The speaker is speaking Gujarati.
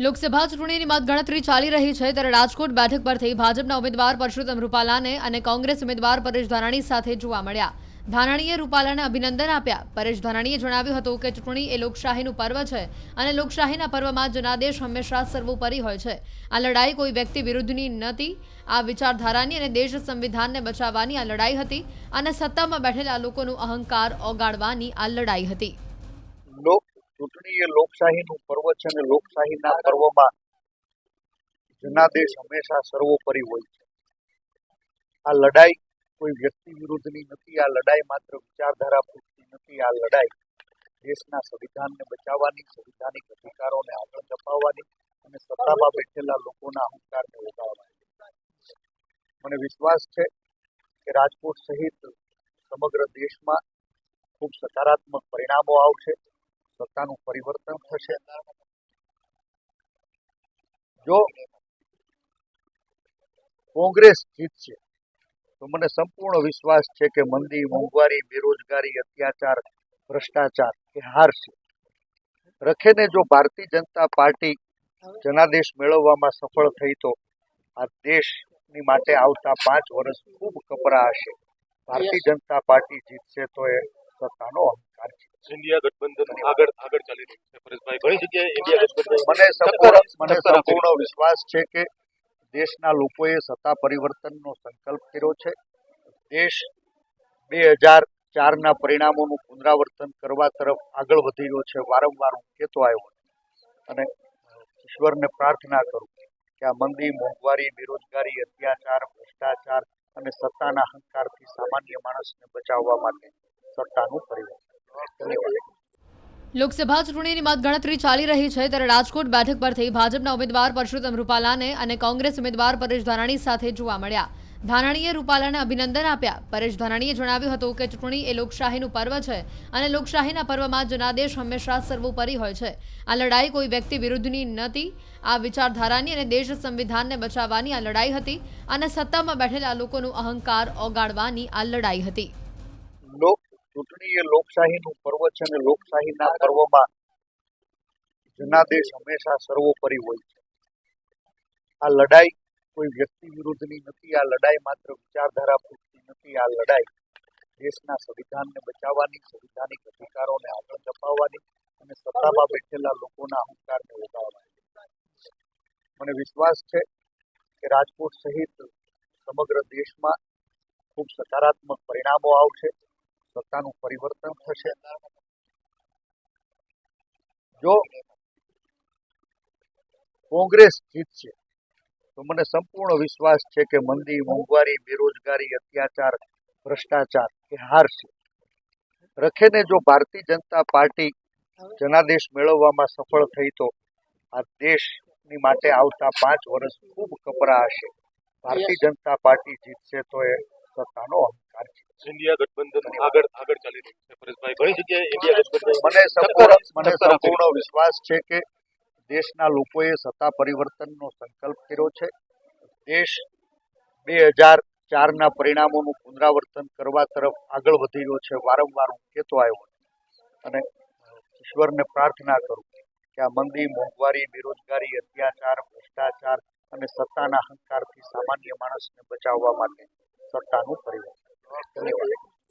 લોકસભા ચૂંટણીની મતગણતરી ચાલી રહી છે ત્યારે રાજકોટ બેઠક પરથી ભાજપના ઉમેદવાર પરસોત્તમ રૂપાલાને અને કોંગ્રેસ ઉમેદવાર પરેશ ધાનાણી સાથે જોવા મળ્યા. ધાનાણીએ રૂપાલાને અભિનંદન આપ્યા. પરેશ ધાનાણીએ જણાવ્યું હતું કે ચૂંટણી એ લોકશાહીનું પર્વ છે અને લોકશાહીના પર્વમાં જનાદેશ હંમેશા સર્વોપરી હોય છે. આ લડાઈ કોઈ વ્યક્તિ વિરુદ્ધની નથી, આ વિચારધારાની અને દેશ સંવિધાનને બચાવવાની આ લડાઈ હતી અને સત્તામાં બેઠેલા લોકોનું અહંકાર ઓગાળવાની આ લડાઈ હતી. ચૂંટણી એ લોકશાહીનું પર્વ છે અને લોકશાહીના પર્વમાં જનાદેશ હંમેશા સર્વોપરી હોય છે. આ લડાઈ કોઈ વ્યક્તિ વિરુદ્ધની નથી, આ લડાઈ માત્ર વિચારધારા પૂરતી નથી. આ લડાઈ દેશના સંવિધાનને બચાવવાની, સંવિધાનિક અધિકારોને આગળ ધપાવવાની અને સત્તામાં બેઠેલા લોકોના અહંકારને ઓગાળવાની. મને વિશ્વાસ છે કે રાજકોટ સહિત સમગ્ર દેશમાં ખૂબ સકારાત્મક પરિણામો આવશે, સત્તાનું પરિવર્તન થશે. જો કોંગ્રેસ જીતશે તો મને સંપૂર્ણ વિશ્વાસ છે કે મંદી, મોંઘવારી, બેરોજગારી, અત્યાચાર, ભ્રષ્ટાચાર એ હારશે. રખેને જો ભારતીય જનતા પાર્ટી જનાદેશ મેળવવામાં સફળ થઈ તો આ દેશની માટે આવતા 5 વર્ષ ખૂબ કપરા હશે. ભારતીય જનતા પાર્ટી જીતશે તો એ સત્તાનો અહંકાર છે. ઇન્ડિયા ગઠબંધન આગળ ચાલી રહ્યું છે પરેશભાઈ, ઘણી જગ્યાએ ઇન્ડિયા ગઠબંધન મને સંપૂર્ણ વિશ્વાસ છે કે દેશના લોકોએ સત્તા પરિવર્તનનો સંકલ્પ કર્યો છે. દેશ 2004ના પરિણામોનું પુનરાવર્તન કરવા તરફ આગળ વધી રહ્યો છે. વારંવાર હું કહેતો આવ્યો અને ઈશ્વરને પ્રાર્થના કરું કે આ મંદી, મોંઘવારી, બેરોજગારી, અત્યાચાર, ભ્રષ્ટાચાર અને સત્તાના અહંકારથી સામાન્ય માણસને બચાવવા માટે સત્તાનું પરિવર્તન. લોકસભા ચૂંટણીની મતગણતરી ચાલી રહી છે ત્યારે રાજકોટ બેઠક પરથી ભાજપના ઉમેદવાર પરસોત્તમ રૂપાલાને અને કોંગ્રેસ ઉમેદવાર પરેશ ધાનાણી સાથે જોવા મળ્યા. ધાનાણીએ રૂપાલાને અભિનંદન આપ્યા. પરેશ ધાનાણીએ જણાવ્યું હતું કે ચૂંટણી એ લોકશાહીનું પર્વ છે અને લોકશાહીના પર્વમાં જનાદેશ હંમેશા સર્વોપરી હોય છે. આ લડાઈ કોઈ વ્યક્તિ વિરુદ્ધની નથી, આ વિચારધારાની અને દેશ સંવિધાનને બચાવવાની આ લડાઈ હતી અને સત્તામાં બેઠેલા લોકોનું અહંકાર ઓગાળવાની આ લડાઈ હતી. ચૂંટણી એ લોકશાહીનું પર્વ છે અને લોકશાહીના પર્વમાં જનાદેશ હંમેશા સર્વોપરી હોય છે. આ લડાઈ કોઈ વ્યક્તિ વિરુદ્ધની નથી, આ લડાઈ માત્ર વિચારધારા પૂરતી નથી. આ લડાઈ દેશના સંવિધાનને બચાવવાની, સંવિધાનિક અધિકારોને આગળ ધપાવવાની અને સત્તામાં બેઠેલા લોકોના અહંકારને ઓગાળવાની. મને વિશ્વાસ છે કે રાજકોટ સહિત સમગ્ર દેશમાં ખૂબ સકારાત્મક પરિણામો આવશે, સત્તાનું પરિવર્તન થશે. જો કોંગ્રેસ જીતશે તો મને સંપૂર્ણ વિશ્વાસ છે કે મંદી, મોંઘવારી, બેરોજગારી, અત્યાચાર, ભ્રષ્ટાચાર એ હારશે. રખેને જો ભારતીય જનતા પાર્ટી જનાદેશ મેળવવામાં સફળ થઈ તો આ દેશની માટે આવતા 5 વર્ષ ખૂબ કપરા હશે. ભારતીય જનતા પાર્ટી જીતશે તો એ સત્તાનો અહંકાર છે. ઇન્ડિયા ગઠબંધન આગળ ચાલી રહ્યું છે પરેશભાઈ, ઘણી જગ્યાએ ઇન્ડિયા ગઠબંધન મને સંપૂર્ણ વિશ્વાસ છે કે દેશના લોકોએ સત્તા પરિવર્તનનો સંકલ્પ કર્યો છે. દેશ 2004ના પરિણામોનું પુનરાવર્તન કરવા તરફ આગળ વધી રહ્યો છે. વારંવાર હું કહેતો આવ્યો અને ઈશ્વરને પ્રાર્થના કરું કે આ મંદી, મોંઘવારી, બેરોજગારી, અત્યાચાર, ભ્રષ્ટાચાર અને સત્તાના અહંકારથી સામાન્ય માણસને બચાવવા માટે સત્તાનું પરિવર્તન.